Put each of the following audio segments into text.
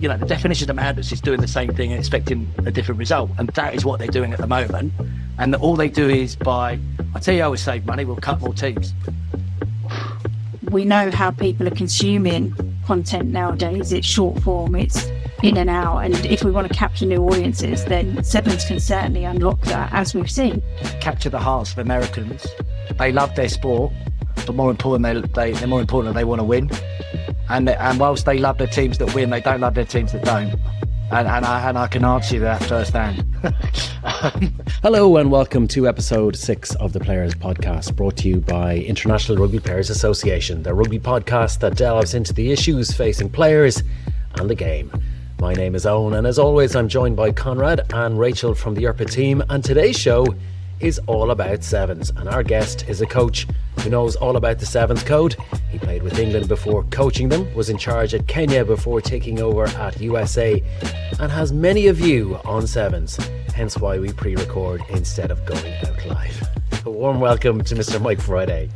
the definition of madness is doing the same thing and expecting a different result. And that is what they're doing at the moment. And all they do is I tell you how we save money, we'll cut more teams. We know how people are consuming content nowadays. It's short form, it's in and out. And if we want to capture new audiences, then Sevens can certainly unlock that, as we've seen. Capture the hearts of Americans. They love their sport, but more important, they're more important that they want to win. And whilst they love their teams that win, they don't love their teams that don't. And I can answer you that firsthand. Hello and welcome to episode 6 of the Players Podcast, brought to you by International Rugby Players Association, the rugby podcast that delves into the issues facing players and the game. My name is Owen, and as always I'm joined by Conrad and Rachael from the Ep6 team, and today's show is all about sevens, and our guest is a coach who knows all about the sevens code. He played with England before coaching them, was in charge at Kenya before taking over at USA, and has many a view on sevens, hence why we pre-record instead of going out live. A warm welcome to Mr. Mike Friday.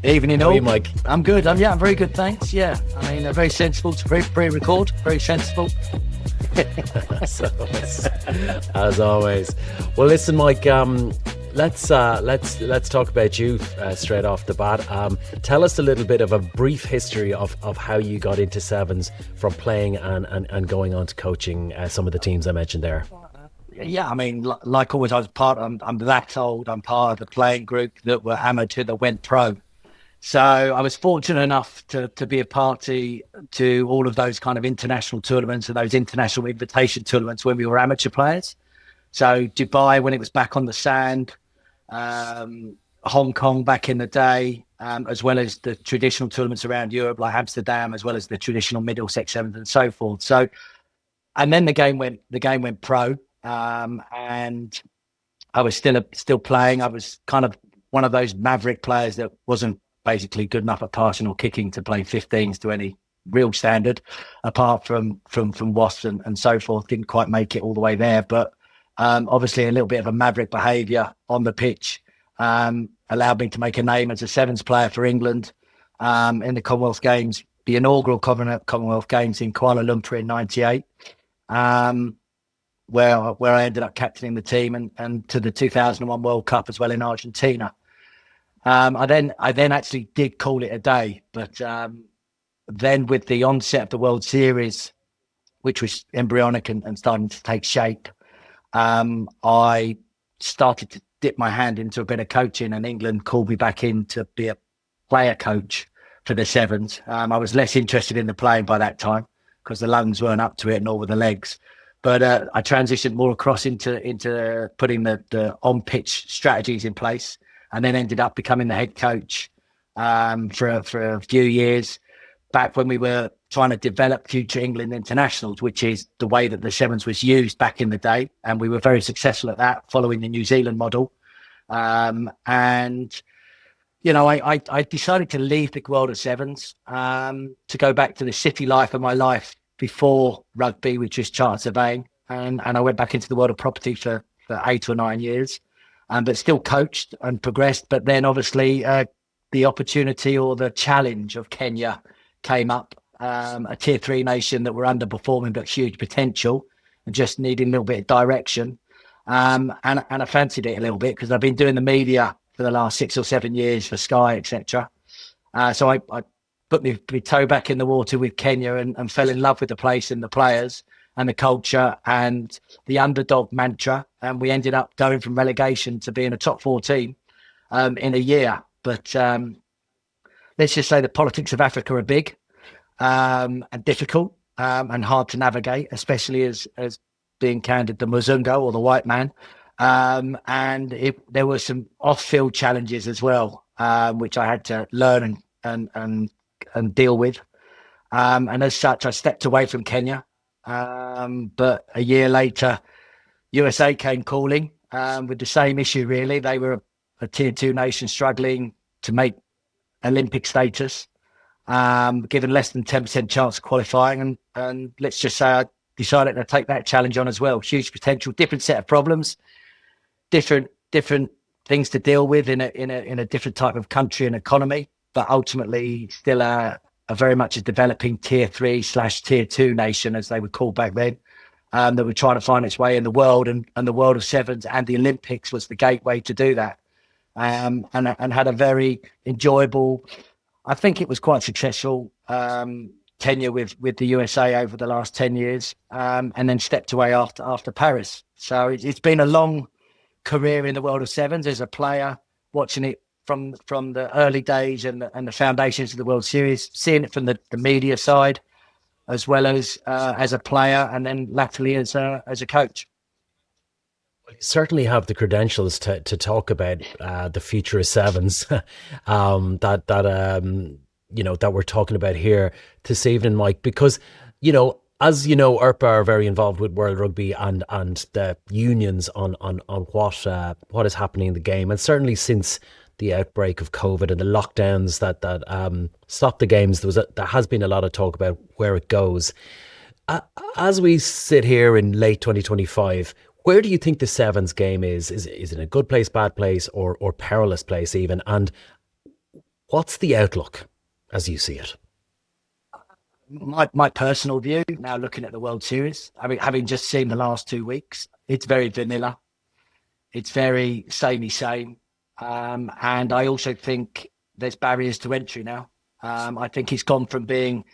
Evening all. How are you, Mike? I'm good. I'm very good, thanks. Yeah, I mean, very sensible to pre-record, very sensible. as always. Well, listen, Mike, let's talk about you straight off the bat. Tell us a little bit of a brief history of how you got into sevens from playing and going on to coaching some of the teams I mentioned there. Yeah, I mean, like always, I'm that old. I'm part of the playing group that were amateur that went pro. So I was fortunate enough to be a party to all of those kind of international tournaments and those international invitation tournaments when we were amateur players. So Dubai when it was back on the sand, Hong Kong back in the day, as well as the traditional tournaments around Europe like Amsterdam, as well as the traditional Middlesex Sevens and so forth. So, and then the game went pro, and I was still playing. I was kind of one of those maverick players that wasn't basically good enough at passing or kicking to play 15s to any real standard, apart from wasps and so forth. Didn't quite make it all the way there, but obviously a little bit of a maverick behaviour on the pitch allowed me to make a name as a sevens player for England in the Commonwealth Games, the inaugural Commonwealth Games in Kuala Lumpur in '98, where I ended up captaining the team, and to the 2001 World Cup as well in Argentina. I then actually did call it a day, but then with the onset of the World Series, which was embryonic and starting to take shape, I started to dip my hand into a bit of coaching, and England called me back in to be a player coach for the sevens. I was less interested in the playing by that time because the lungs weren't up to it, nor were the legs. But I transitioned more across into putting the on-pitch strategies in place, and then ended up becoming the head coach for a few years, back when we were trying to develop future England internationals, which is the way that the sevens was used back in the day. And we were very successful at that, following the New Zealand model. And, I decided to leave the world of sevens to go back to the city life of my life before rugby, which was chartered surveying. And I went back into the world of property for 8 or 9 years. But still coached and progressed. But then obviously the opportunity or the challenge of Kenya came up, a tier 3 nation that were underperforming but huge potential and just needing a little bit of direction. And I fancied it a little bit because I've been doing the media for the last 6 or 7 years for Sky, etc. So I put my toe back in the water with Kenya and fell in love with the place and the players and the culture and the underdog mantra. And we ended up going from relegation to being a top 4 team in a year. But let's just say the politics of Africa are big and difficult and hard to navigate, especially as being candid, the Muzungu or the white man. And there were some off-field challenges as well, which I had to learn and deal with. And as such, I stepped away from Kenya. But a year later, USA came calling with the same issue, really. They were a tier 2 nation struggling to make Olympic status, given less than 10% chance of qualifying. And let's just say I decided to take that challenge on as well. Huge potential, different set of problems, different things to deal with in a different type of country and economy, but ultimately still a very much a developing tier 3/tier 2 nation, as they were called back then, that were trying to find its way in the world, and the world of sevens and the Olympics was the gateway to do that. And had a very enjoyable, I think it was quite successful, tenure with the USA over the last 10 years, and then stepped away after Paris. So it's been a long career in the world of sevens as a player, watching it from the early days and the foundations of the World Series, seeing it from the media side, as well as a player, and then latterly as a coach. You certainly have the credentials to talk about the future of sevens that we're talking about here this evening, Mike, because, as you know, ERPA are very involved with World Rugby and the unions on what is happening in the game. And certainly since the outbreak of COVID and the lockdowns that stopped the games, there has been a lot of talk about where it goes. As we sit here in late 2025, where do you think the sevens game is? Is it in a good place, bad place, or perilous place even? And what's the outlook as you see it? My personal view, now looking at the World Series, having just seen the last 2 weeks, it's very vanilla. It's very samey. And I also think there's barriers to entry now. I think it's gone from being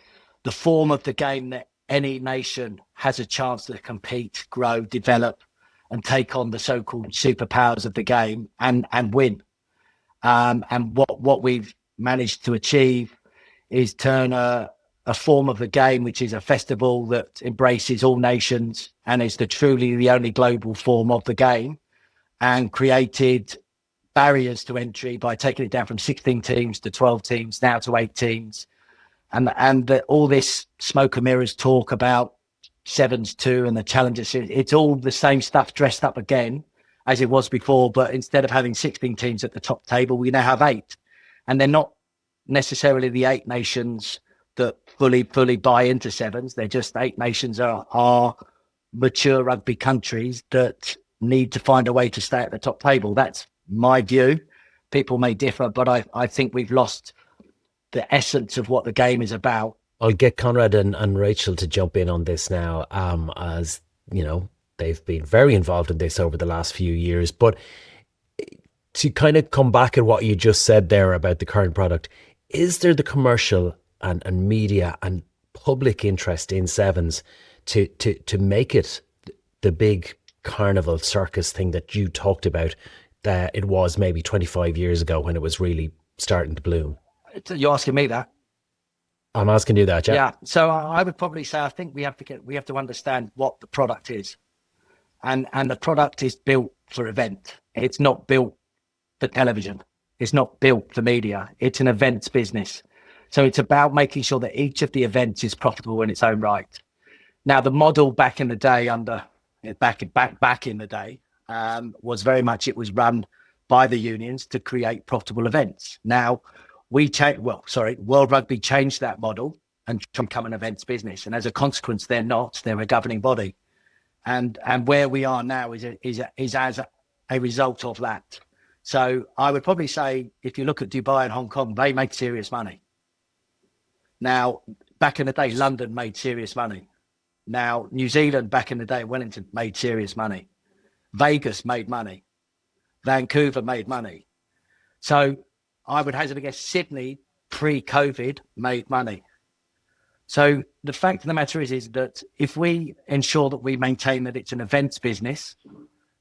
the form of the game that any nation has a chance to compete, grow, develop, and take on the so-called superpowers of the game and win. And what we've managed to achieve is turn a form of the game, which is a festival that embraces all nations and is truly the only global form of the game, and created barriers to entry by taking it down from 16 teams to 12 teams, now to 8 teams. And all this smoke and mirrors talk about sevens too and the challenges, it's all the same stuff dressed up again as it was before, but instead of having 16 teams at the top table, we now have 8, and they're not necessarily the 8 nations that fully buy into sevens. They're just 8 nations are mature rugby countries that need to find a way to stay at the top table. That's my view. People may differ, but I think we've lost the essence of what the game is about. I'll get Conrad and Rachael to jump in on this now, as you know, they've been very involved in this over the last few years. But to kind of come back at what you just said there about the current product, is there the commercial and media and public interest in sevens to make it the big carnival circus thing that you talked about, that it was maybe 25 years ago when it was really starting to bloom? You're asking me that? I'm asking you that, yeah. Yeah. So I would probably say I think we have to understand what the product is, and the product is built for event. It's not built for television. It's not built for media. It's an events business. So it's about making sure that each of the events is profitable in its own right. Now, the model back in the day, back in the day, was very much, it was run by the unions to create profitable events. Now, World Rugby changed that model and become an events business. And as a consequence, they're a governing body. And where we are now is as a result of that. So I would probably say, if you look at Dubai and Hong Kong, they make serious money. Now, back in the day, London made serious money. Now, New Zealand back in the day, Wellington made serious money. Vegas made money. Vancouver made money. So I would hazard a guess Sydney pre-COVID made money. So the fact of the matter is that if we ensure that we maintain that it's an events business,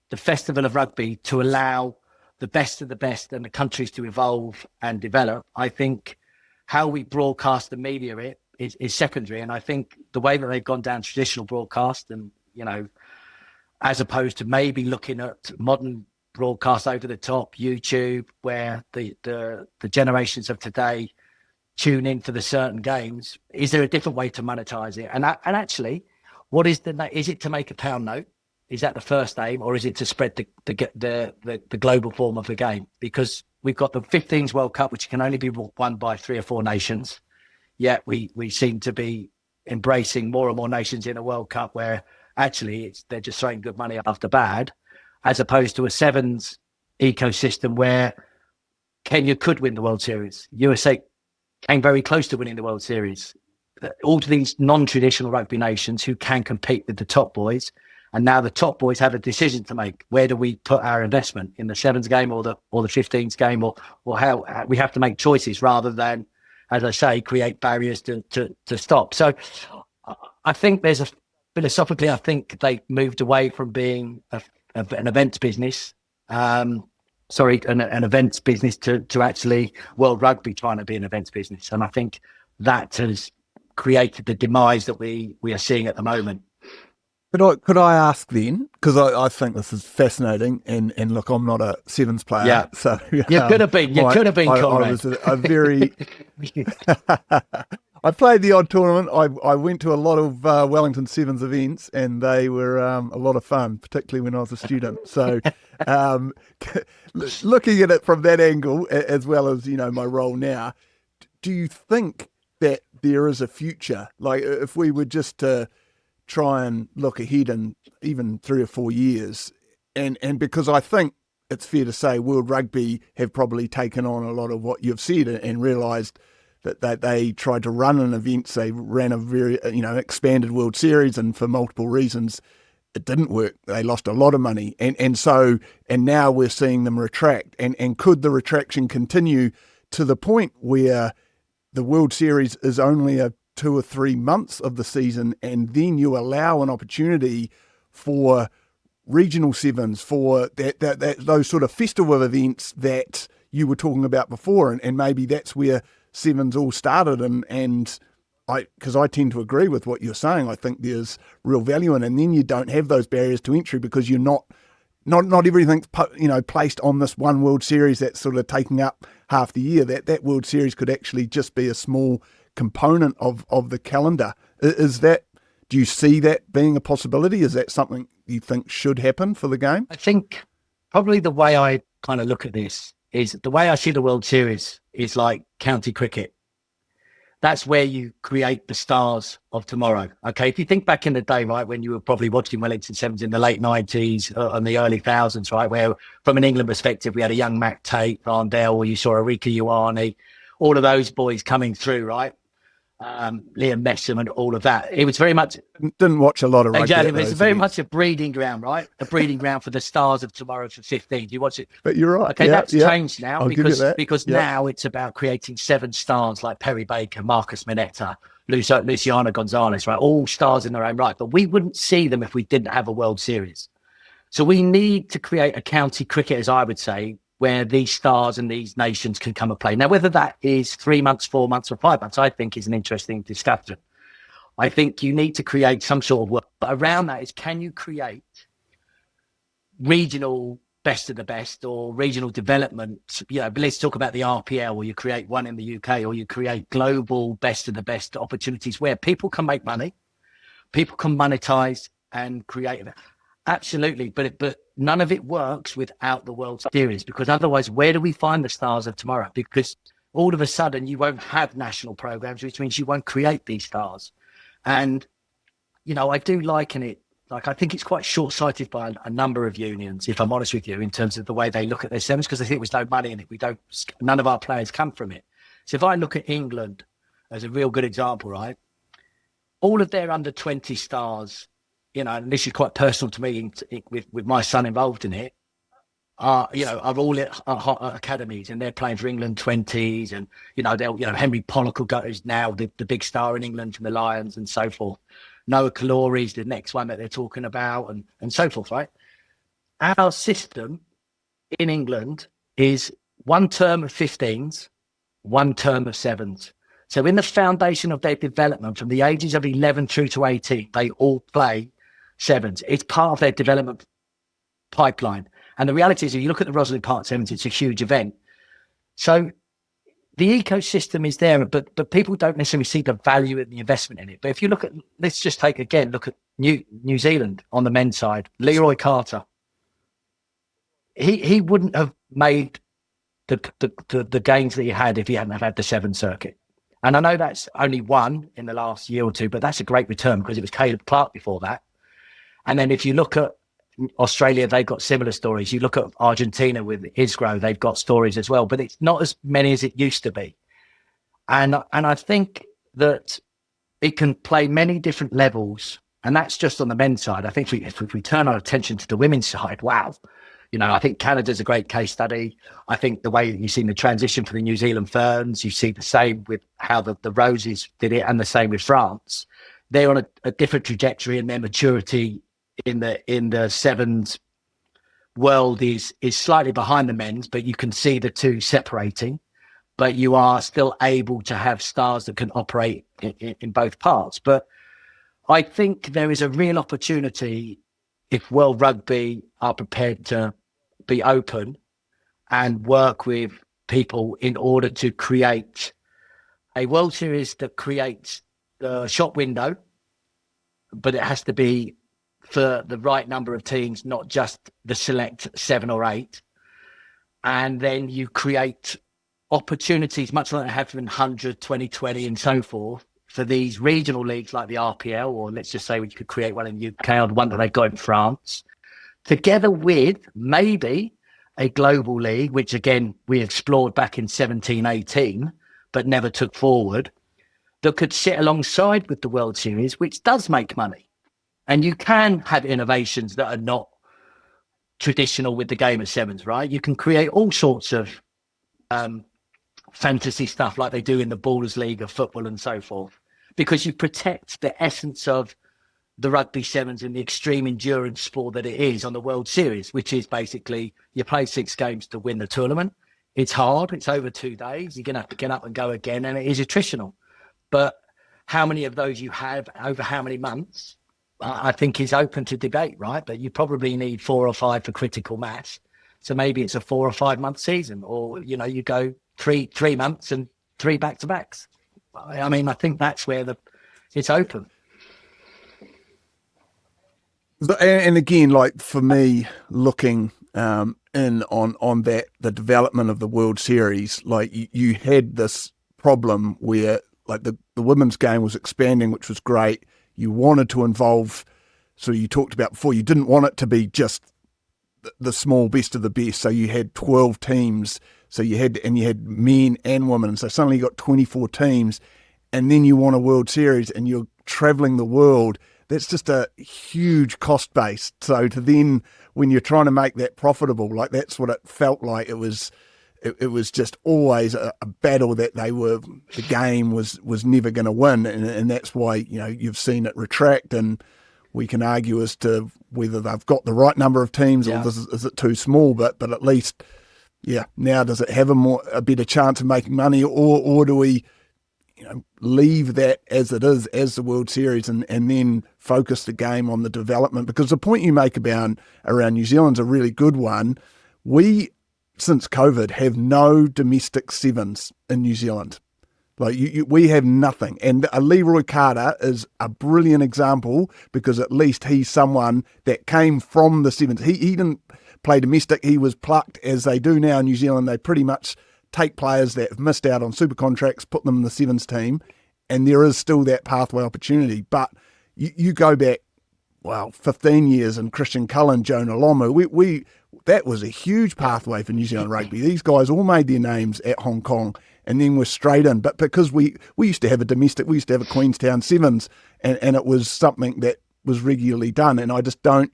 the Festival of Rugby, to allow the best of the best and the countries to evolve and develop, I think how we broadcast the media is secondary. And I think the way that they've gone down traditional broadcast, and, as opposed to maybe looking at modern broadcast over the top, YouTube, where the generations of today tune in for the certain games, is there a different way to monetize it? And actually, what is it to make a pound note? Is that the first aim, or is it to spread the global form of the game? Because we've got the 15s World Cup, which can only be won by 3 or 4 nations. Yet we seem to be embracing more and more nations in a World Cup where actually they're just throwing good money after bad, as opposed to a sevens ecosystem where Kenya could win the World Series. USA came very close to winning the World Series. All of these non-traditional rugby nations who can compete with the top boys, and now the top boys have a decision to make. Where do we put our investment, in the sevens game or the 15s game, or how we have to make choices rather than, as I say, create barriers to stop. So I think philosophically, I think they moved away from being an events business. An events business to actually World Rugby trying to be an events business. And I think that has created the demise that we are seeing at the moment. Could I ask then, because I think this is fascinating, and look, I'm not a sevens player. Yeah. So you could have been, Conrad. I was a very... I played the odd tournament. I went to a lot of Wellington Sevens events, and they were a lot of fun, particularly when I was a student. So looking at it from that angle, as well as, my role now, do you think that there is a future? Like, if we were just to try and look ahead in even 3 or 4 years, and because I think it's fair to say World Rugby have probably taken on a lot of what you've said and realised that they tried to run an event. They ran a very, expanded World Series, and for multiple reasons, it didn't work. They lost a lot of money. And now we're seeing them retract. And could the retraction continue to the point where the World Series is only a 2 or 3 months of the season, and then you allow an opportunity for regional sevens, for those sort of festival events that you were talking about before, and maybe that's where sevens all started, and because I tend to agree with what you're saying. I think there's real value in it, and then you don't have those barriers to entry because you're not everything's placed on this one World Series that's sort of taking up half the year. That World Series could actually just be a small component of the calendar. Do you see that being a possibility? Is that something you think should happen for the game? I think probably the way I kind of look at this is, the way I see the World Series is like county cricket. That's where you create the stars of tomorrow. Okay, if you think back in the day, right, when you were probably watching Wellington Sevens in the late 90s and the early thousands, right, where from an England perspective, we had a young Mac Tate, Randell, or you saw Arika Ioane, all of those boys coming through, right? Liam Messam and all of that. It was very much... Didn't watch a lot of rugby. Exactly. It's very much a breeding ground, right? A breeding ground for the stars of tomorrow for 15. You watch it. But you're right. Okay, that's changed now. I'll give you that. Because now it's about creating 7 stars like Perry Baker, Marcus Mineta, Luciano Gonzalez, right? All stars in their own right. But we wouldn't see them if we didn't have a World Series. So we need to create a county cricket, as I would say, where these stars and these nations can come and play. Now, whether that is 3 months, 4 months, or 5 months, I think is an interesting discussion. I think you need to create some sort of work. But around that is, can you create regional best of the best or regional development? Let's talk about the RPL, or you create one in the UK, or you create global best of the best opportunities where people can make money, people can monetize and create. Absolutely, but none of it works without the World Series, because otherwise, where do we find the stars of tomorrow? Because all of a sudden, you won't have national programs, which means you won't create these stars. And, I do liken it, like, I think it's quite short-sighted by a number of unions, if I'm honest with you, in terms of the way they look at their sevens, because they think there's no money in it. None of our players come from it. So if I look at England as a real good example, right, all of their under 20 stars, and this is quite personal to me with my son involved in it, are all at academies, and they're playing for England 20s, and, Henry Pollock is now the big star in England from the Lions and so forth. Noah Kalori is the next one that they're talking about, and so forth, right? Our system in England is 1 term of 15s, 1 term of 7s. So in the foundation of their development, from the ages of 11 through to 18, they all play 7s. It's part of their development pipeline. And the reality is, if you look at the Rosalind Park Sevens, it's a huge event. So the ecosystem is there, but people don't necessarily see the value in the investment in it. But if you look at, let's just look at New Zealand on the men's side, Leroy Carter. He wouldn't have made the gains that he had if he hadn't have had the 7 circuit. And I know that's only one in the last year or two, but that's a great return, because it was Caleb Clark before that. And then if you look at Australia, they've got similar stories. You look at Argentina with Isgro, they've got stories as well, but it's not as many as it used to be. And I think that it can play many different levels, and that's just on the men's side. I think if we turn our attention to the women's side, wow, I think Canada's a great case study. I think the way you've seen the transition for the New Zealand Ferns, you see the same with how the Roses did it, and the same with France. They're on a different trajectory, and their maturity in the sevens world is slightly behind the men's, but you can see the two separating. But you are still able to have stars that can operate in both parts. But I think there is a real opportunity if World Rugby are prepared to be open and work with people in order to create a World Series that creates the shop window, but it has to be for the right number of teams, not just the select 7 or 8. And then you create opportunities, much like they have in 100, 2020 and so forth, for these regional leagues like the RPL, or let's just say we could create one in the UK or the one that they've got in France, together with maybe a global league, which again, we explored back in 17, 18, but never took forward, that could sit alongside with the World Series, which does make money. And you can have innovations that are not traditional with the game of sevens, right? You can create all sorts of fantasy stuff like they do in the Ballers League of football and so forth, because you protect the essence of the rugby sevens and the extreme endurance sport that it is on the World Series, which is basically you play 6 games to win the tournament. It's hard. It's over 2 days. You're going to have to get up and go again, and it is attritional. But how many of those you have over how many months, I think is open to debate, right? But you probably need 4 or 5 for critical mass. So maybe it's a 4 or 5 month season, or, you go three months and 3 back-to-backs. I mean, I think that's where it's open. And again, like for me, looking in on that, the development of the World Series, like you had this problem where like the women's game was expanding, which was great. You wanted to involve, so you talked about before, you didn't want it to be just the small best of the best. So you had 12 teams. So you had men and women. So suddenly you got 24 teams, and then you want a World Series and you're traveling the world. That's just a huge cost base. So to then, when you're trying to make that profitable, like that's what it felt like. It was just always a battle that the game was never going to win. And that's why, you've seen it retract, and we can argue as to whether they've got the right number of teams or is it too small, but at least, now does it have a better chance of making money, or do we, leave that as it is, as the World Series, and then focus the game on the development? Because the point you make around New Zealand's a really good one. We, since COVID, have no domestic sevens in New Zealand. Like we have nothing. And Leroy Carter is a brilliant example, because at least he's someone that came from the sevens. He didn't play domestic. He was plucked, as they do now in New Zealand. They pretty much take players that have missed out on super contracts, put them in the sevens team, and there is still that pathway opportunity. But you go back, 15 years, and Christian Cullen, Jonah Lomu, that was a huge pathway for New Zealand rugby. These guys all made their names at Hong Kong and then were straight in. But because we used to have a domestic, we used to have a Queenstown Sevens, and it was something that was regularly done. And I just don't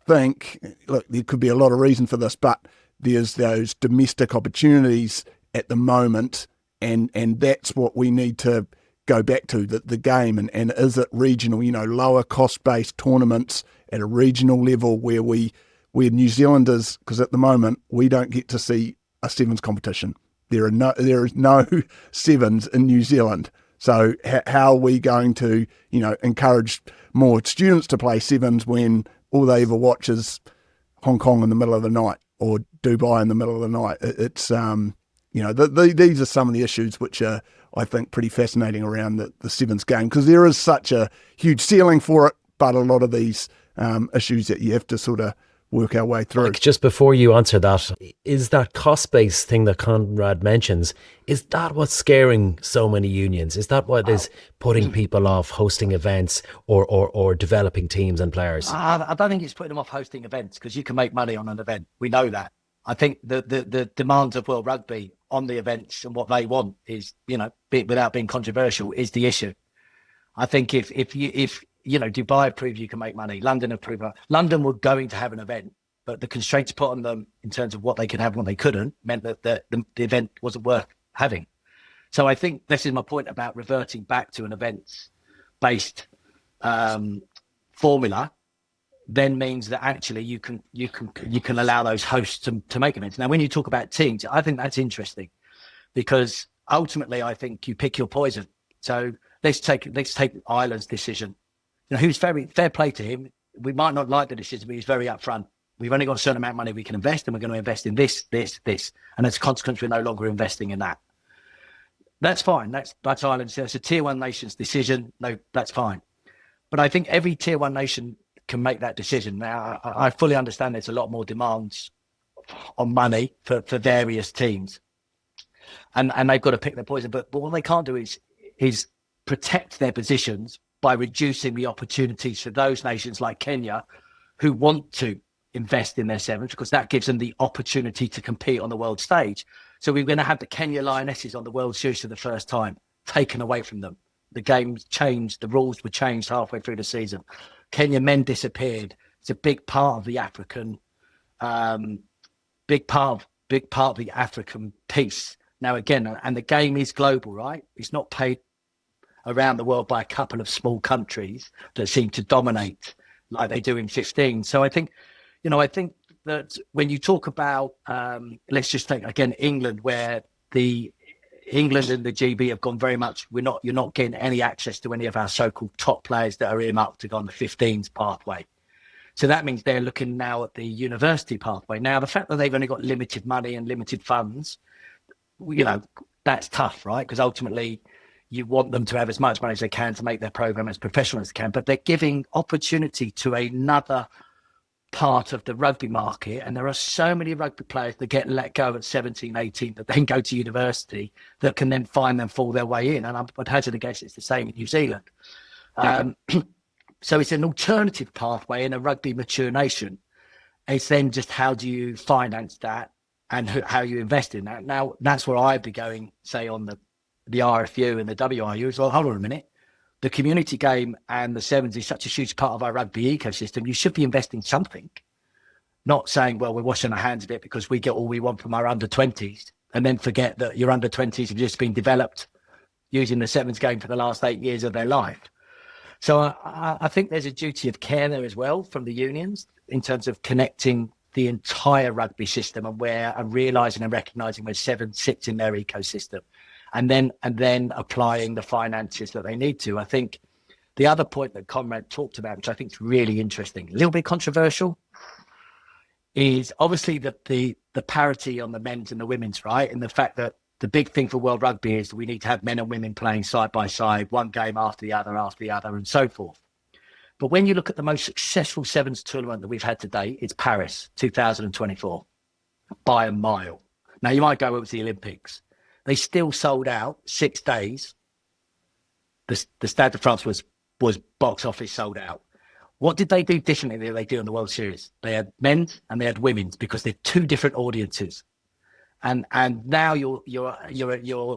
think, look, there could be a lot of reason for this, but there's those domestic opportunities at the moment, and that's what we need to go back to, the game. And is it regional, lower cost-based tournaments at a regional level where New Zealanders, because at the moment we don't get to see a sevens competition. There is no sevens in New Zealand. So how are we going to, encourage more students to play sevens when all they ever watch is Hong Kong in the middle of the night or Dubai in the middle of the night? It's, these are some of the issues which are, I think, pretty fascinating around the sevens game, because there is such a huge ceiling for it, but a lot of these issues that you have to sort of work our way through. Like, just before you answer that, is that cost-based thing that Conrad mentions, is that what's scaring so many unions? Is that what is putting people off hosting events or developing teams and players? I don't think it's putting them off hosting events, because you can make money on an event. We know that. I think the demands of World Rugby on the events and what they want is, without being controversial, is the issue. I think if Dubai have proved you can make money, London have proved London were going to have an event, but the constraints put on them in terms of what they could have and what they couldn't meant that the event wasn't worth having. So I think this is my point about reverting back to an events-based formula. Then means that actually you can allow those hosts to make events. Now, when you talk about teams, I think that's interesting because ultimately I think you pick your poison. So let's take Ireland's decision. He was very fair play to him. We might not like the decision, but he's very upfront. We've only got a certain amount of money we can invest, and we're going to invest in this, and as a consequence, we're no longer investing in that. That's fine. That's Ireland's. It's a tier 1 nation's decision. No, that's fine. But I think every tier 1 nation can make that decision. Now, I fully understand there's a lot more demands on money for various teams, and they've got to pick their poison. But what they can't do is protect their positions by reducing the opportunities for those nations like Kenya who want to invest in their sevens, because that gives them the opportunity to compete on the world stage. So we're going to have the Kenya Lionesses on the World Series for the first time taken away from them. The game changed, the rules were changed halfway through the season. Kenya men disappeared. It's a big part of the African, big part of the African piece. Now again, and the game is global, right? It's not paid around the world by a couple of small countries that seem to dominate like they do in 15. So I think that when you talk about, let's just take again England, where England and the GB have gone very much. You're not getting any access to any of our so-called top players that are earmarked to go on the 15s pathway. So that means they're looking now at the university pathway. Now, the fact that they've only got limited money and limited funds, that's tough, right? Because ultimately, you want them to have as much money as they can to make their program as professional as they can. But they're giving opportunity to another part of the rugby market, and there are so many rugby players that get let go at 17, 18 that then go to university that can then find them fall their way in, and I'd hazard a guess it's the same in New Zealand. So it's an alternative pathway in a rugby mature nation. It's then just how do you finance that and how you invest in that. Now that's where I'd be going, say on the RFU and the WRU as well. Hold on a minute. The community game and the sevens is such a huge part of our rugby ecosystem. You should be investing something, not saying, well, we're washing our hands of it because we get all we want from our under 20s and then forget that your under 20s have just been developed using the sevens game for the last 8 years of their life. So I think there's a duty of care there as well from the unions in terms of connecting the entire rugby system and realising and recognising where seven sits in their ecosystem. And then applying the finances that they need to. I think the other point that Conrad talked about, which I think is really interesting, a little bit controversial, is obviously the parity on the men's and the women's, right? And the fact that the big thing for World Rugby is that we need to have men and women playing side by side, one game after the other, and so forth. But when you look at the most successful sevens tournament that we've had to date, it's Paris 2024, by a mile. Now, you might go over to the Olympics. They still sold out 6 days. The Stade de France was box office sold out. What did they do differently than they do in the World Series? They had men's and they had women's because they're two different audiences. And now you're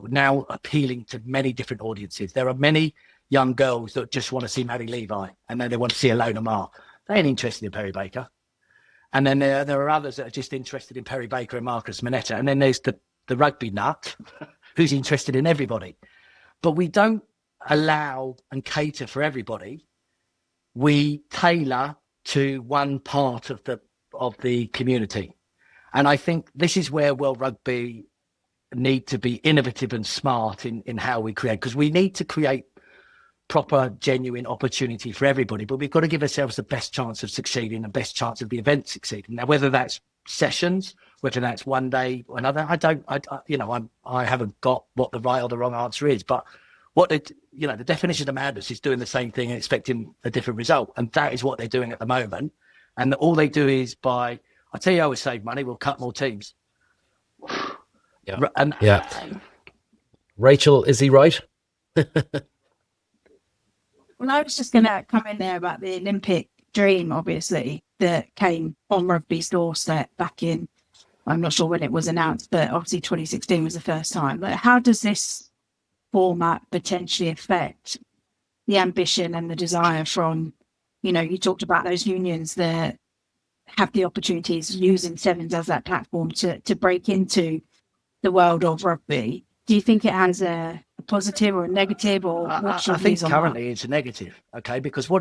now appealing to many different audiences. There are many young girls that just want to see Maddie Levi and then they want to see Alona Mar. They ain't interested in Perry Baker. And then there are others that are just interested in Perry Baker and Marcus Moneta. And then there's the rugby nut who's interested in everybody. But we don't allow and cater for everybody. We tailor to one part of the community. And I think this is where World Rugby need to be innovative and smart in how we create, because we need to create proper, genuine opportunity for everybody, but we've got to give ourselves the best chance of succeeding, the best chance of the event succeeding. Now, whether that's sessions, whether that's one day or another, I haven't got what the right or the wrong answer is, but the definition of madness is doing the same thing and expecting a different result. And that is what they're doing at the moment. And all they do is I tell you how we save money, we'll cut more teams. Yeah. Rachel, is he right? Well, I was just going to come in there about the Olympic dream, obviously, that came on rugby's doorstep back in I'm not sure when it was announced, but obviously 2016 was the first time. Like, how does this format potentially affect the ambition and the desire from, you talked about those unions that have the opportunities using sevens as that platform to break into the world of rugby? Do you think it has a positive or a negative, or what's your I think views on currently it's a negative, okay? Because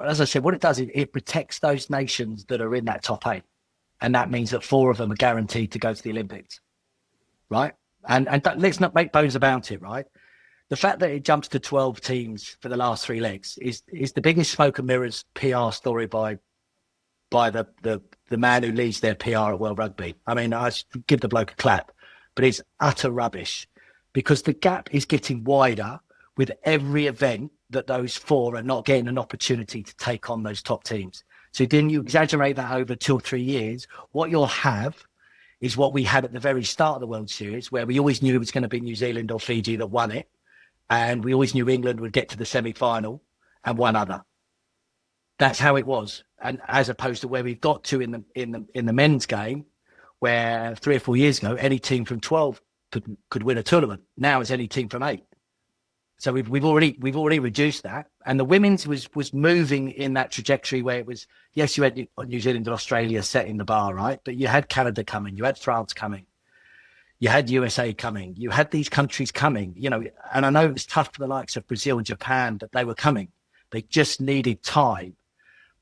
as I said, what it does is it protects those nations that are in that top 8. And that means that 4 of them are guaranteed to go to the Olympics, right? And let's not make bones about it, right? The fact that it jumps to 12 teams for the last 3 legs is the biggest smoke and mirrors PR story by the man who leads their PR at World Rugby. I mean, I give the bloke a clap, but it's utter rubbish, because the gap is getting wider with every event that those 4 are not getting an opportunity to take on those top teams. So then you exaggerate that over 2 or 3 years, what you'll have is what we had at the very start of the World Series, where we always knew it was going to be New Zealand or Fiji that won it. And we always knew England would get to the semi-final and one other. That's how it was. And as opposed to where we've got to in the men's game, where 3 or 4 years ago, any team from 12 could win a tournament. Now it's any team from 8. So we've already reduced that. And the women's was moving in that trajectory where it was, yes, you had New Zealand and Australia setting the bar, right? But you had Canada coming, you had France coming, you had USA coming, you had these countries coming, and I know it was tough for the likes of Brazil and Japan that they were coming. They just needed time,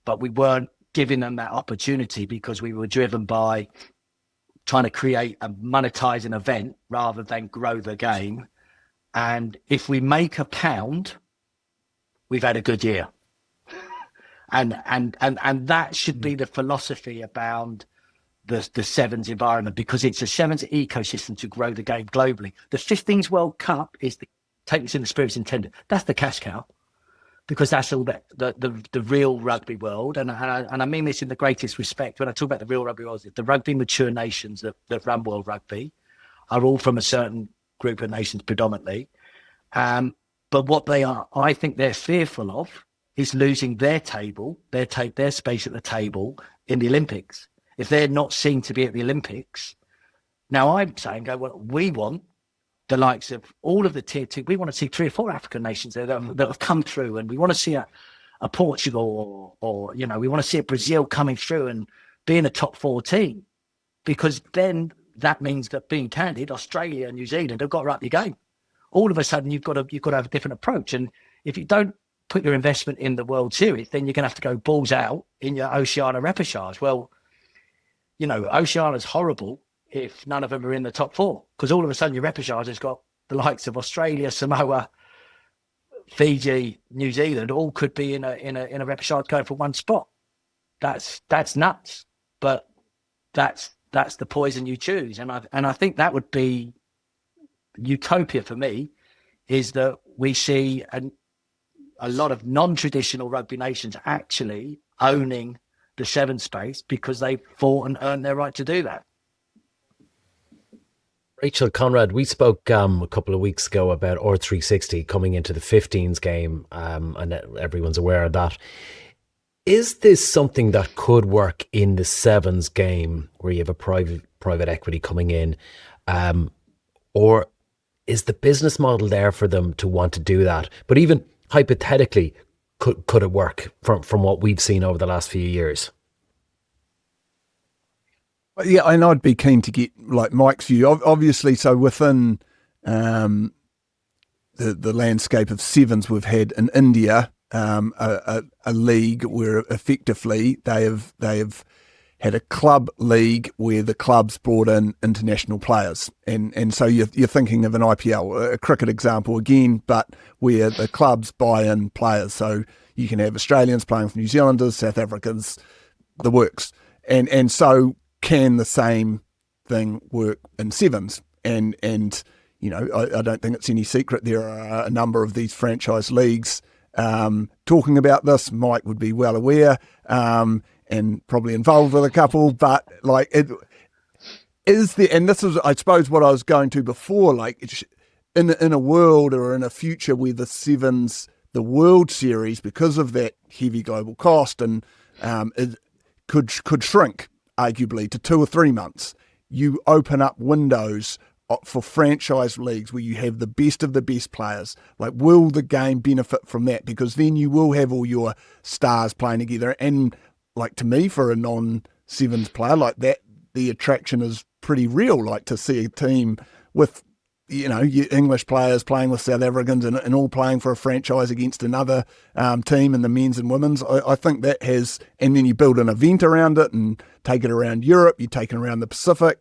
but we weren't giving them that opportunity because we were driven by trying to create and monetize an event rather than grow the game. And if we make a pound, we've had a good year. And that should be the philosophy about the sevens environment, because it's a sevens ecosystem to grow the game globally. The 15s World Cup is take this in the spirit intended. That's the cash cow, because that's all the real rugby world. And I mean this in the greatest respect. When I talk about the real rugby world, the rugby mature nations that run world rugby are all from a certain group of nations predominantly. But what I think they're fearful of is losing their table, their space at the table in the Olympics. If they're not seen to be at the Olympics, now I'm saying, well, we want the likes of all of the tier 2. We want to see 3 or 4 African nations that have come through, and we want to see a Portugal or we want to see a Brazil coming through and being a top 4 team, because then that means that, being candid, Australia and New Zealand have got to up your game. All of a sudden, you've got to have a different approach. And if you don't put your investment in the World Series, then you're going to have to go balls out in your Oceania repechage. Well, Oceania's horrible if none of them are in the top 4, because all of a sudden your repechage has got the likes of Australia, Samoa, Fiji, New Zealand, all could be in a repechage going for one spot. That's nuts, but that's the poison you choose. And I think that would be utopia for me, is that we see a lot of non-traditional rugby nations actually owning the 7 space because they fought and earned their right to do that. Rachael, Conrad, we spoke a couple of weeks ago about R360 coming into the 15s game, and everyone's aware of that. Is this something that could work in the 7s game, where you have a private equity coming in, or is the business model there for them to want to do that? But even hypothetically, could it work from what we've seen over the last few years? Yeah, and I'd be keen to get Mike's view. Obviously, so within the landscape of sevens, we've had in India a league where effectively they have had a club league where the clubs brought in international players, and so you're thinking of an IPL, a cricket example again, but where the clubs buy in players. So you can have Australians playing for New Zealanders, South Africans, the works, and so can the same thing work in sevens? And I don't think it's any secret there are a number of these franchise leagues talking about this. Mike would be well aware. And probably involved with a couple, but it is there, and this is, I suppose, what I was going to before. In a world or in a future where the sevens, the World Series, because of that heavy global cost, and it could shrink arguably to 2 or 3 months, you open up windows for franchise leagues where you have the best of the best players? Like, will the game benefit from that? Because then you will have all your stars playing together. And like, to me, for a non-sevens player like that, the attraction is pretty real. Like, to see a team with, your English players playing with South Africans and all playing for a franchise against another team in the men's and women's. I think that has, and then you build an event around it and take it around Europe, you take it around the Pacific.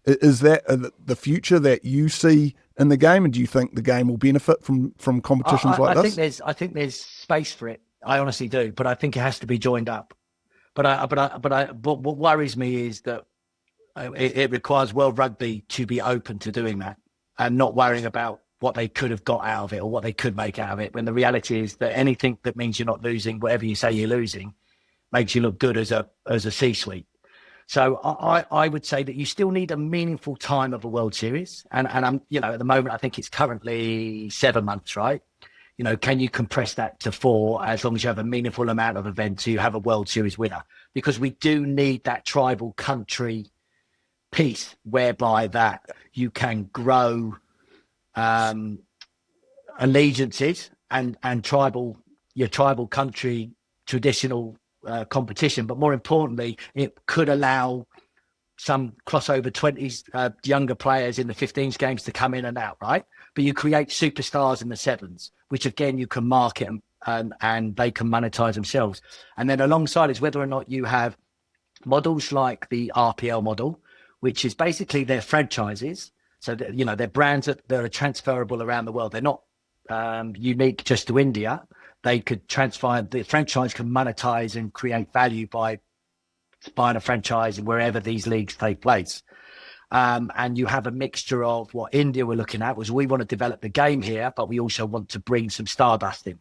Is that the future that you see in the game, and do you think the game will benefit from competitions like this? I think there's space for it. I honestly do, but I think it has to be joined up. But what worries me is that it requires World Rugby to be open to doing that and not worrying about what they could have got out of it or what they could make out of it. When the reality is that anything that means you're not losing, whatever you say you're losing, makes you look good as a C-suite. So I would say that you still need a meaningful time of a World Series. And I'm, at the moment, I think it's currently 7 months, right? Can you compress that to 4 as long as you have a meaningful amount of events so you have a World Series winner? Because we do need that tribal country piece whereby that you can grow allegiances and your tribal country traditional competition, but more importantly, it could allow some crossover 20s younger players in the 15s games to come in and out, right? But you create superstars in the 7s, which again you can market and they can monetize themselves. And then alongside is whether or not you have models like the RPL model, which is basically their franchises. So that, they're brands that are transferable around the world. They're not unique just to India. They could transfer, the franchise can monetize and create value by buying a franchise wherever these leagues take place. And you have a mixture of what India were looking at was, we want to develop the game here, but we also want to bring some stardust in.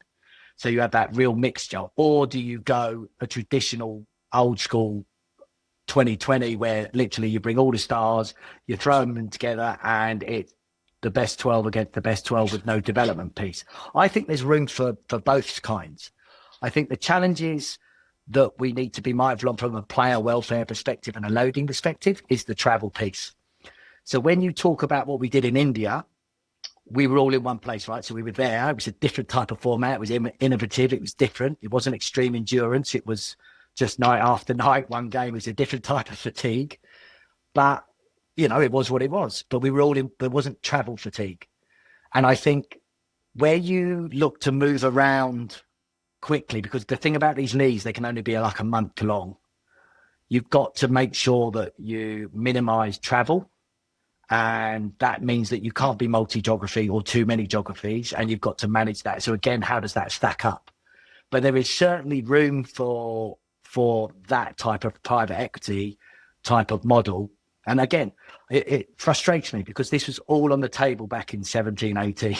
So you have that real mixture. Or do you go a traditional old school 2020 where literally you bring all the stars, you throw them in together and it's the best 12 against the best 12 with no development piece? I think there's room for both kinds. I think the challenges that we need to be mindful of from a player welfare perspective and a loading perspective is the travel piece. So when you talk about what we did in India, we were all in one place, right? So we were there. It was a different type of format. It was innovative. It was different. It wasn't extreme endurance. It was just night after night. One game was a different type of fatigue. But it was what it was, but we were all in, there wasn't travel fatigue. And I think where you look to move around quickly, because the thing about these leagues, they can only be like a month long. You've got to make sure that you minimize travel. And that means that you can't be multi-geography or too many geographies, and you've got to manage that. So again, how does that stack up? But there is certainly room for that type of private equity type of model. And again, it frustrates me because this was all on the table back in 17, 18,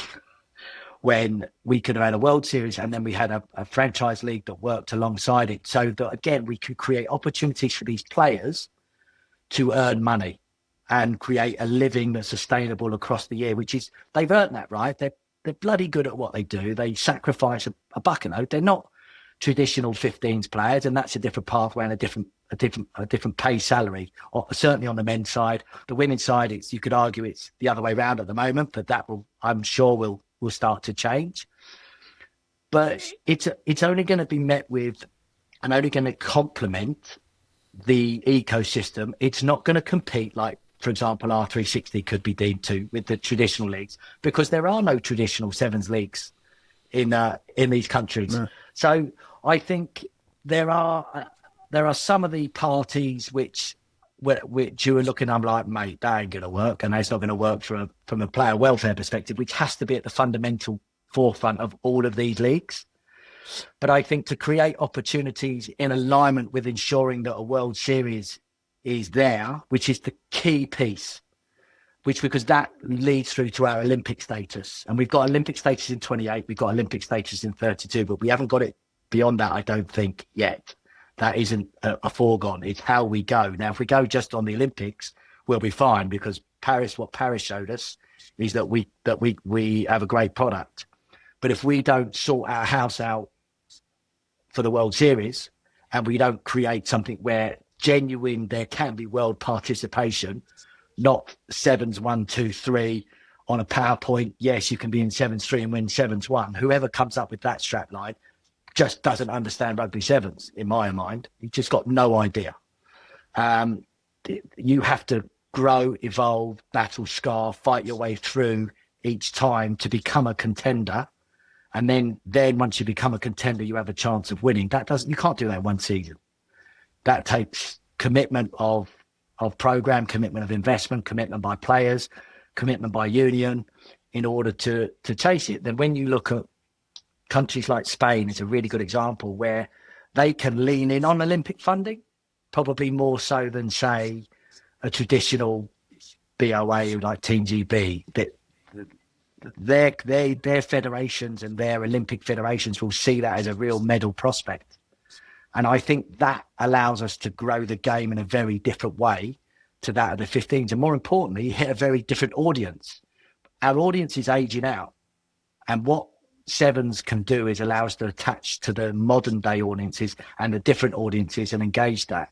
when we could have had a World Series and then we had a franchise league that worked alongside it. So that, again, we could create opportunities for these players to earn money and create a living that's sustainable across the year, which is, they've earned that, right? They're bloody good at what they do. They sacrifice a buck a note. They're not traditional 15s players, and that's a different pathway and a different pay salary, or certainly on the men's side. The women's side, you could argue it's the other way around at the moment, but that I'm sure will start to change. But it's only going to be met with and only going to complement the ecosystem. It's not going to compete like, for example, R360 could be deemed to with the traditional leagues, because there are no traditional sevens leagues in these countries. No. So I think there are some of the parties which you were looking, I'm like, mate, that ain't going to work, and that's not going to work from a player welfare perspective, which has to be at the fundamental forefront of all of these leagues. But I think to create opportunities in alignment with ensuring that a World Series is there, which is the key piece, because that leads through to our Olympic status. And we've got Olympic status in 28, we've got Olympic status in 32, but we haven't got it beyond that, I don't think, yet. That isn't a foregone. It's how we go. Now, if we go just on the Olympics, we'll be fine, because what Paris showed us is that we have a great product. But if we don't sort our house out for the World Series, and we don't create something where genuine, there can be world participation, not sevens, 1, 2, 3 on a PowerPoint. Yes, you can be in 7-3 and win 7-1. Whoever comes up with that strap line just doesn't understand rugby sevens, in my mind. You've just got no idea. You have to grow, evolve, battle, scar, fight your way through each time to become a contender. And then once you become a contender, you have a chance of winning. You can't do that in one season. That takes commitment of program, commitment of investment, commitment by players, commitment by union in order to chase it. Then when you look at countries like Spain, it's a really good example where they can lean in on Olympic funding, probably more so than, say, a traditional BOA like Team GB. Their federations and their Olympic federations will see that as a real medal prospect. And I think that allows us to grow the game in a very different way to that of the 15s. And more importantly, hit a very different audience. Our audience is aging out. And what sevens can do is allow us to attach to the modern day audiences and the different audiences and engage that.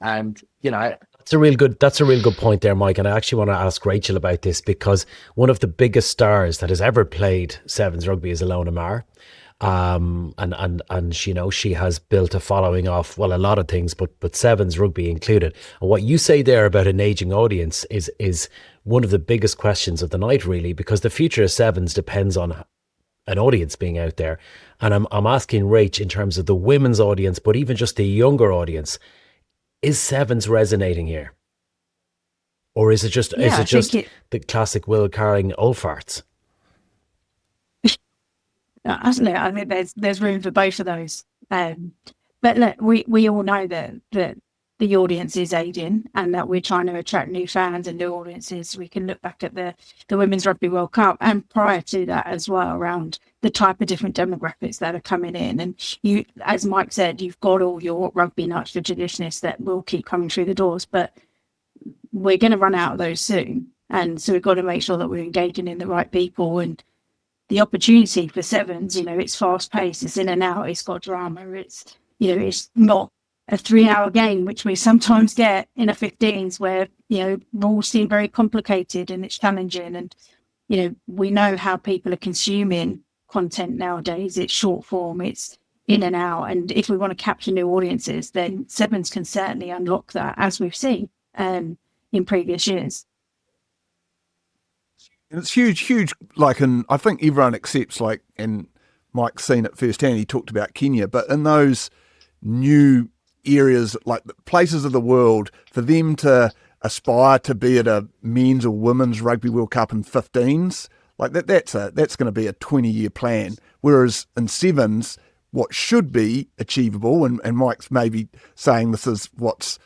And, that's a real good point there, Mike. And I actually want to ask Rachael about this, because one of the biggest stars that has ever played sevens rugby is Alona Maher. And she has built a following off, well, a lot of things, but sevens rugby included. And what you say there about an aging audience is one of the biggest questions of the night, really, because the future of sevens depends on an audience being out there. And I'm asking Rach in terms of the women's audience, but even just the younger audience, is sevens resonating here? Or is it just the classic Will Carling old farts? Absolutely. I mean, there's room for both of those. But look, we all know that the audience is aging and that we're trying to attract new fans and new audiences. We can look back at the Women's Rugby World Cup and prior to that as well, around the type of different demographics that are coming in. And you, as Mike said, you've got all your rugby nuts, the traditionists that will keep coming through the doors, but we're going to run out of those soon. And so we've got to make sure that we're engaging in the right people. And the opportunity for sevens, it's fast paced, it's in and out, it's got drama, it's not a 3-hour game, which we sometimes get in a 15s where, rules seem very complicated and it's challenging. And, we know how people are consuming content nowadays. It's short form, it's in and out. And if we want to capture new audiences, then sevens can certainly unlock that, as we've seen in previous years. And it's huge. I think everyone accepts, and Mike's seen it firsthand. He talked about Kenya, but in those new areas, like places of the world, for them to aspire to be at a men's or women's Rugby World Cup in 15s, that's going to be a 20-year plan. Whereas in sevens, what should be achievable, and Mike's maybe saying this is what's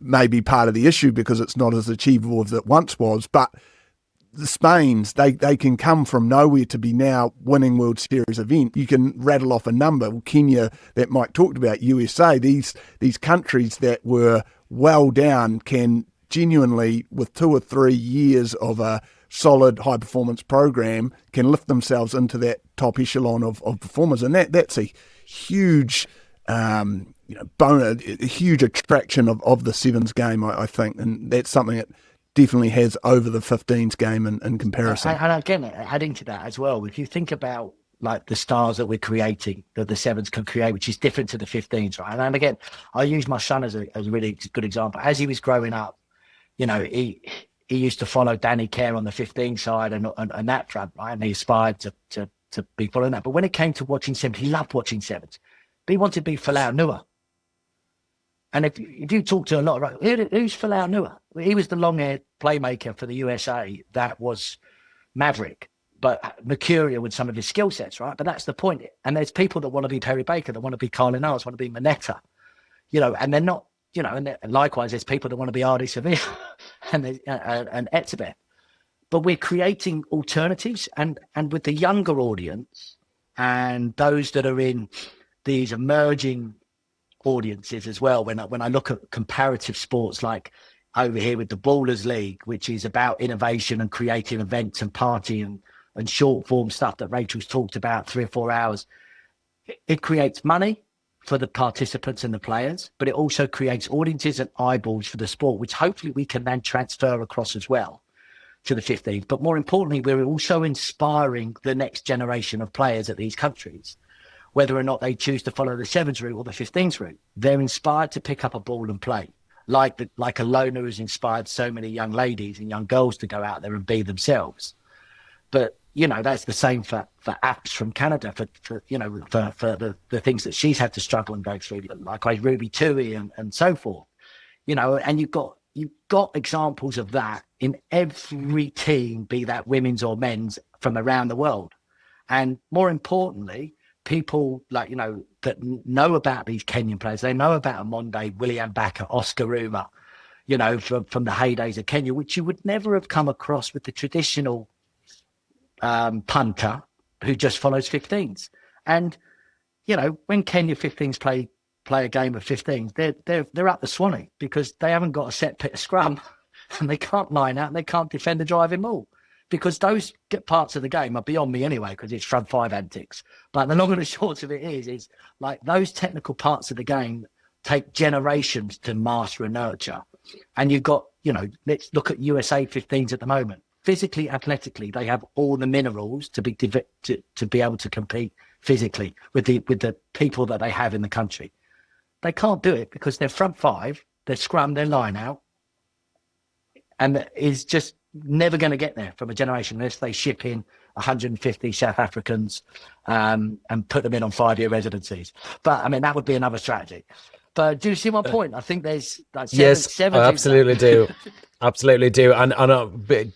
maybe part of the issue because it's not as achievable as it once was, but the Spains, they can come from nowhere to be now winning World Series event. You can rattle off a number. Well, Kenya, that Mike talked about, USA, these countries that were well down can genuinely, with 2 or 3 years of a solid high-performance program, can lift themselves into that top echelon of performers. And that's a huge bonus, a huge attraction of the sevens game, I think. And that's something that definitely has over the 15s game in comparison. And again, adding to that as well, if you think about the stars that we're creating, that the sevens can create, which is different to the 15s, right? And again, I use my son as a really good example. As he was growing up, he used to follow Danny Kerr on the 15 side and that front, right? And he aspired to be following that. But when it came to watching sevens, he loved watching sevens. But he wanted to be Folau Nua. And if you talk to a lot of, who's Folau Nua? He was the long-haired playmaker for the USA that was maverick, but mercurial with some of his skill sets, right? But that's the point. And there's people that want to be Perry Baker, that want to be Carlin Knowles, want to be Manetta, and they're not, and likewise, there's people that want to be Ardi Sevilla and Ep6. But we're creating alternatives, and with the younger audience and those that are in these emerging audiences as well. When I look at comparative sports like over here with the Ballers League, which is about innovation and creating events and party and short form stuff that Rachel's talked about, 3 or 4 hours, it creates money, for the participants and the players, but it also creates audiences and eyeballs for the sport, which hopefully we can then transfer across as well to the 15th. But more importantly, we're also inspiring the next generation of players at these countries, whether or not they choose to follow the 7s route or the 15th route. They're inspired to pick up a ball and play, like Alona has inspired so many young ladies and young girls to go out there and be themselves. But that's the same for Ep6 from Canada, for the things that she's had to struggle and go through, like Ruby Tui and so forth. And you've got examples of that in every team, be that women's or men's, from around the world. And more importantly, people that know about these Kenyan players, they know about Amonde, William Baka, Oscar Uma, from the heydays of Kenya, which you would never have come across with the traditional punter who just follows 15s. And when Kenya 15s play a game of 15s, they're up the Swanee because they haven't got a set pit of scrum and they can't line out and they can't defend the driving maul, because those parts of the game are beyond me anyway, because it's front 5 antics. But the long and the short of it is like those technical parts of the game take generations to master and nurture. And you've got, let's look at USA 15s at the moment. Physically, athletically, they have all the minerals to be able to compete physically with the people that they have in the country. They can't do it because they're front 5, they're scrum, they're line out, and is just never going to get there from a generation unless they ship in 150 South Africans and put them in on 5-year residencies. But I mean, that would be another strategy. But do you see my point? I think there's seven. I absolutely do. Absolutely do. And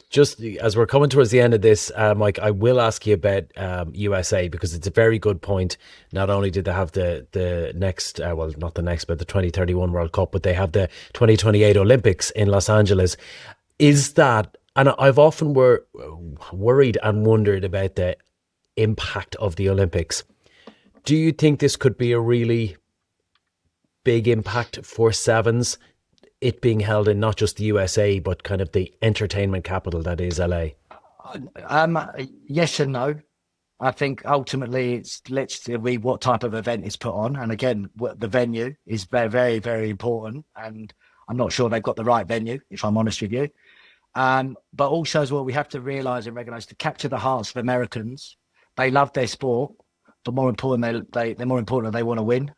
just as we're coming towards the end of this, Mike, I will ask you about USA, because it's a very good point. Not only did they have the next, not the next, but the 2031 World Cup, but they have the 2028 Olympics in Los Angeles. Is that, and I've often worried and wondered about the impact of the Olympics. Do you think this could be a really big impact for 7s, it being held in not just the USA, but kind of the entertainment capital that is LA? Yes and no. I think ultimately let's see what type of event is put on. And again, the venue is very, very, very important. And I'm not sure they've got the right venue, if I'm honest with you. But also as well, we have to realise and recognise, to capture the hearts of Americans, they love their sport, but more important, they're more important, they want to win.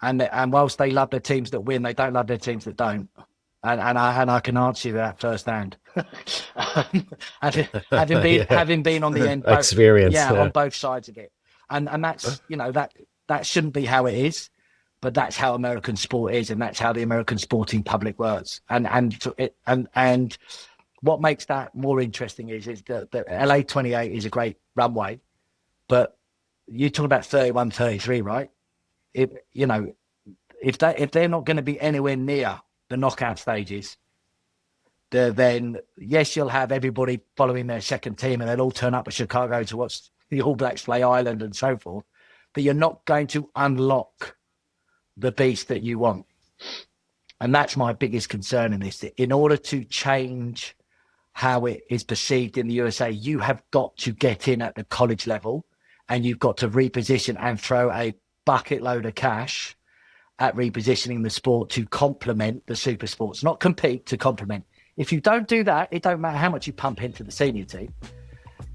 And whilst they love their teams that win, they don't love their teams that don't. And I can answer you that firsthand. having been on the end, experience, on both sides of it. And that's that shouldn't be how it is, but that's how American sport is, and that's how the American sporting public works. And what makes that more interesting is that LA 28 is a great runway, but you're talking about 31, 33, right? If they're not going to be anywhere near the knockout stages, then yes, you'll have everybody following their second team and they'll all turn up at Chicago to watch the All Blacks play Ireland and so forth. But you're not going to unlock the beast that you want. And that's my biggest concern in this. In order to change how it is perceived in the USA, you have got to get in at the college level, and you've got to reposition and throw a bucket load of cash at repositioning the sport to complement the super sports, not compete, to complement. If you don't do that, it don't matter how much you pump into the senior team.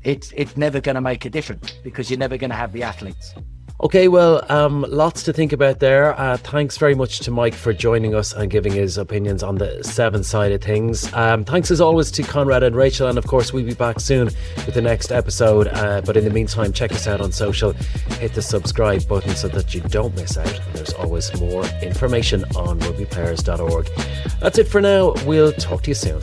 It's never going to make a difference, because you're never going to have the athletes. Okay, well, lots to think about there. Thanks very much to Mike for joining us and giving his opinions on the 7 side of things. Thanks as always to Conrad and Rachel, and of course we'll be back soon with the next episode. But in the meantime, check us out on social, hit the subscribe button so that you don't miss out. And there's always more information on rugbyplayers.org. That's it for now. We'll talk to you soon.